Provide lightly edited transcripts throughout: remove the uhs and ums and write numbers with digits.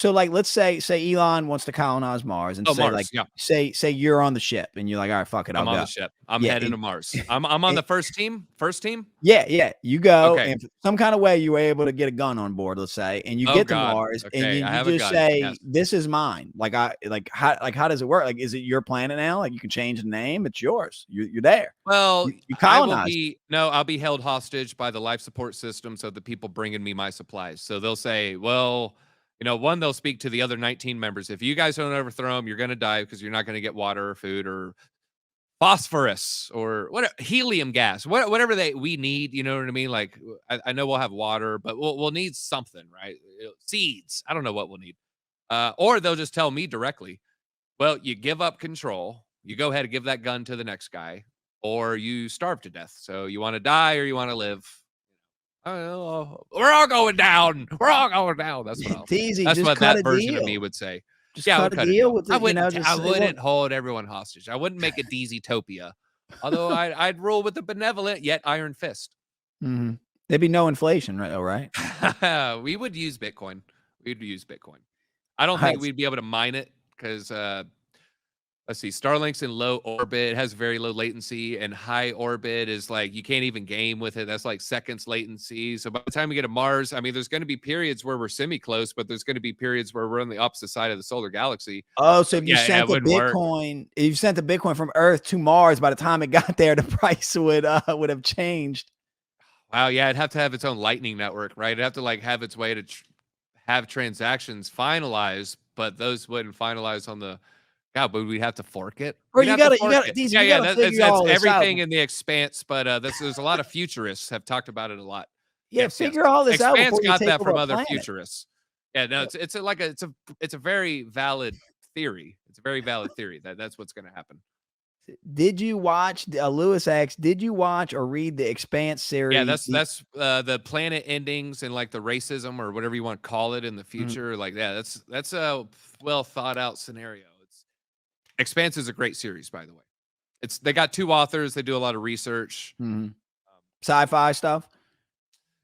So, like, let's say Elon wants to colonize Mars, and Oh, say, Mars, like, yeah. say you're on the ship, and you're like, all right, fuck it, I'll I'm on go. the ship. I'm Yeah, heading and to Mars. I'm on and the first team? First team? yeah, you go, Okay. and some kind of way you were able to get a gun on board, let's say, and you Oh get to god. Mars, and Okay, then I you have a just gun. Yes. say, "This is mine." How does it work? Like, is it your planet now? Like, you can change the name, it's yours. You're there. Well, You I will colonized it. be no, I'll be held hostage by the life support system, so the people bringing me my supplies. So they'll say, well, one, they'll speak to the other 19 members. If you guys don't overthrow them, you're going to die because you're not going to get water or food or phosphorus or what helium gas, whatever we need. You know what I mean? Like I know we'll have water, but we'll need something, right? Seeds. I don't know what we'll need. Or they'll just tell me directly, well, you give up control. You go ahead and give that gun to the next guy, or you starve to death. So you want to die or you want to live? Oh, we're all going down. We're all going down. It's easy, That's just what cut that a version of me deal. would say. Just Yeah, I would cut a cut a deal deal. with I it, wouldn't. just I say, "Look." wouldn't hold everyone hostage. I wouldn't make a Deezy-topia. Although I'd rule with a benevolent yet iron fist. Mhm. There'd be no inflation, right? Oh, right? We would use Bitcoin. We'd use Bitcoin. I don't think Alright, we'd be able to mine it because let's see, Starlink's in low orbit, has very low latency, and high orbit is like you can't even game with it. That's like seconds latency. So by the time we get to Mars, I mean, there's going to be periods where we're semi-close, but there's going to be periods where we're on the opposite side of the solar galaxy. oh, so So yeah, it wouldn't work. if you sent the Bitcoin from Earth to Mars, by the time it got there, the price would have changed. Wow, yeah, it'd have to have its own lightning network, right? It'd have to like have its way to have transactions finalized, but those wouldn't finalize on the God, but we'd have to fork it. Bro, We'd have to you fork gotta it. Deezy, Yeah, you yeah, gotta that's figure all this out. everything in the expanse, but there's a lot of futurists have talked about it a lot. Yeah, Yes, yes. figure all this out Expanse before you got take that over from a other planet. futurists. Yeah, no, it's a very valid theory. It's a very valid theory that's what's going to happen. Did you watch Lewis X? Did you watch or read the Expanse Yeah, series? that's the planet endings and like the racism or whatever you want to call it in the future. Like, yeah, that's a well thought out scenario. Expanse is a great series, by the way. They got two authors. They do a lot of research. Sci-fi stuff.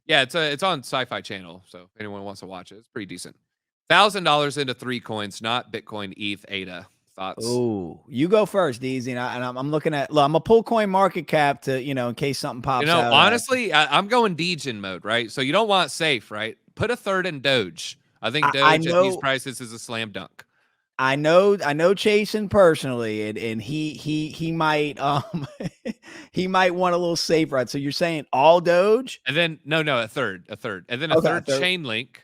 Yeah, it's on Sci-Fi Channel. So if anyone wants to watch it, it's pretty decent. $1,000 into 3 coins, not Bitcoin, ETH, ADA. Thoughts? Oh, you go first, Deezy. And I'm looking at. Look, I'm gonna pull coin market cap to in case something pops out. Honestly, I'm going Degen mode, right? So you don't want safe, right? Put a third in Doge. I think I Doge at these know. prices is a slam dunk. I know Chasen personally, and he might he might want a little safe ride. So you're saying all Doge? And then no, a third, and then a Okay, third chain link.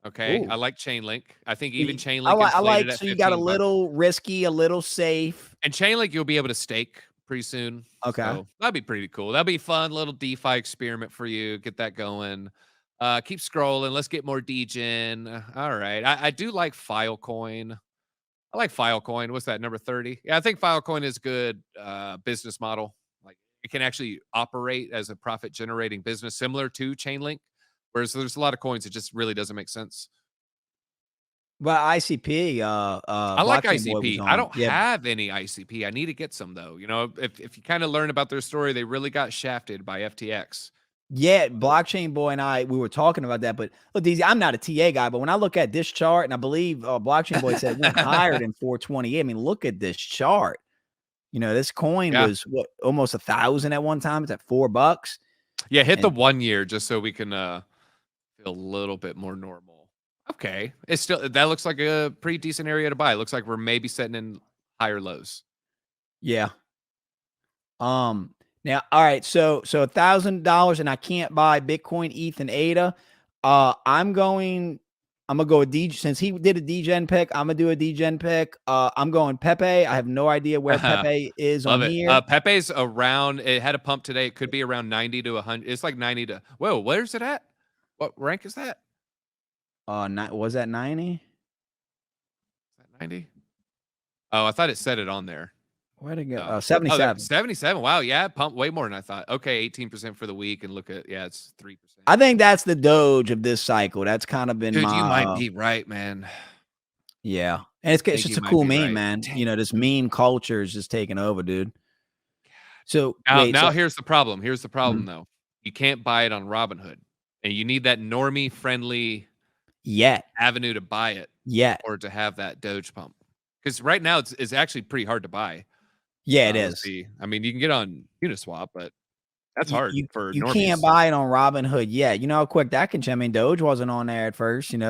Okay, Ooh. I like Chainlink. I think even I Chainlink like inflated at so you got a $15. little risky, a little safe. And Chainlink, you'll be able to stake pretty soon. Okay. So that'd be pretty cool. That'd be fun, little DeFi experiment for you. Get that going. Keep scrolling. Let's get more Degen. All right. I do like Filecoin. I like Filecoin. What's that, number 30? Yeah, I think Filecoin is good business model. Like it can actually operate as a profit generating business similar to Chainlink. Whereas there's a lot of coins, it just really doesn't make sense. But ICP, I like ICP. I don't Yeah. have any ICP. I need to get some though. If you kind of learn about their story, they really got shafted by FTX. Yeah, Blockchain Boy and we were talking about that. But look, Deezy, I'm not a TA guy, but when I look at this chart, and I believe Blockchain Boy said it went higher than 428. I mean, look at this chart. This coin was what, almost 1,000 at one time. It's at $4. Yeah, hit the 1 year just so we can feel a little bit more normal. Okay, that looks like a pretty decent area to buy. It looks like we're maybe setting in higher lows. Yeah. Now, all right. So $1,000, and I can't buy Bitcoin, ETH, and ADA. I'm gonna go with DJ. Since he did a Degen pick, I'm gonna do a Degen pick. I'm going Pepe. I have no idea where Pepe is on here. Pepe's around. It had a pump today. It could be around 90 to 100. It's like 90 to. Whoa, where's it at? What rank is that? Was that 90? Is that 90? Oh, I thought it said it on there. Where'd it go? 77. 77. Wow, yeah, pumped way more than I thought. Okay, 18% for the week, and look at it's 3%. I think that's the Doge of this cycle. That's kind of been Dude, you might be right, man. Yeah, and it's just a cool meme, man. This meme culture is just taking over, dude. So now here's the problem. Here's the problem, though. You can't buy it on Robinhood, and you need that normie friendly avenue to buy it. yet. or to have that Doge pump. Because right now it's actually pretty hard to buy. Yeah, it Let's is. see. I mean, you can get on Uniswap, but that's hard for You normies. can't buy it on Robinhood yet. You know how quick that can change. I mean, Doge wasn't on there at first, you know.